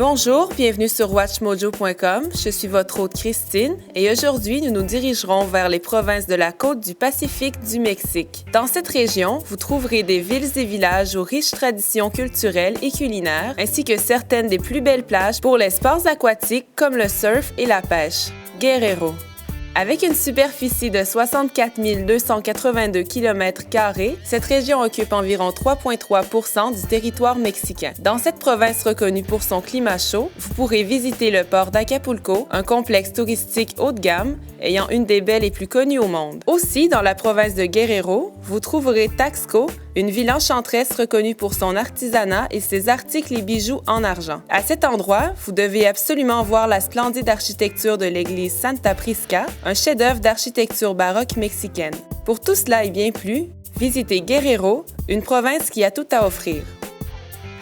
Bonjour, bienvenue sur WatchMojo.com. Je suis votre hôte Christine et aujourd'hui, nous nous dirigerons vers les provinces de la côte du Pacifique du Mexique. Dans cette région, vous trouverez des villes et villages aux riches traditions culturelles et culinaires, ainsi que certaines des plus belles plages pour les sports aquatiques comme le surf et la pêche. Guerrero. Avec une superficie de 64 282 km², cette région occupe environ 3,3 % du territoire mexicain. Dans cette province reconnue pour son climat chaud, vous pourrez visiter le port d'Acapulco, un complexe touristique haut de gamme, ayant une des baies les plus connues au monde. Aussi, dans la province de Guerrero, vous trouverez Taxco, une ville enchanteresse reconnue pour son artisanat et ses articles et bijoux en argent. À cet endroit, vous devez absolument voir la splendide architecture de l'église Santa Prisca, un chef-d'œuvre d'architecture baroque mexicaine. Pour tout cela et bien plus, visitez Guerrero, une province qui a tout à offrir.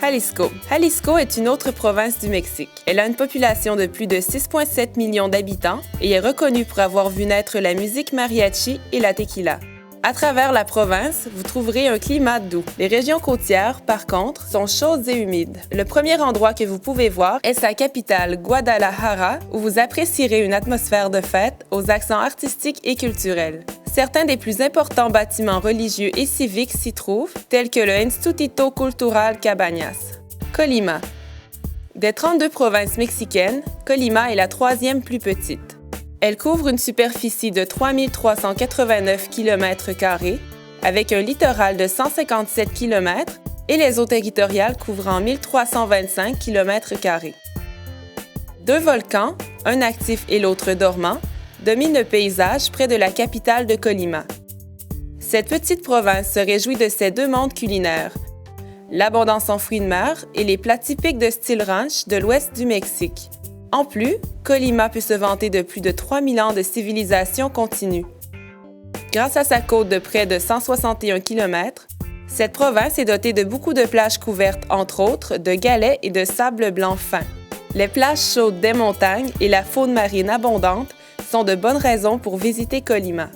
Jalisco. Jalisco est une autre province du Mexique. Elle a une population de plus de 6,7 millions d'habitants et est reconnue pour avoir vu naître la musique mariachi et la tequila. À travers la province, vous trouverez un climat doux. Les régions côtières, par contre, sont chaudes et humides. Le premier endroit que vous pouvez voir est sa capitale, Guadalajara, où vous apprécierez une atmosphère de fête aux accents artistiques et culturels. Certains des plus importants bâtiments religieux et civiques s'y trouvent, tels que le Instituto Cultural Cabañas. Colima. Des 32 provinces mexicaines, Colima est la troisième plus petite. Elle couvre une superficie de 3 389 km², avec un littoral de 157 km et les eaux territoriales couvrant 1325 km². Deux volcans, un actif et l'autre dormant, dominent le paysage près de la capitale de Colima. Cette petite province se réjouit de ses deux mondes culinaires, l'abondance en fruits de mer et les plats typiques de style ranch de l'ouest du Mexique. En plus, Colima peut se vanter de plus de 3000 ans de civilisation continue. Grâce à sa côte de près de 161 km, cette province est dotée de beaucoup de plages couvertes, entre autres, de galets et de sable blanc fin. Les plages chaudes des montagnes et la faune marine abondante sont de bonnes raisons pour visiter Colima.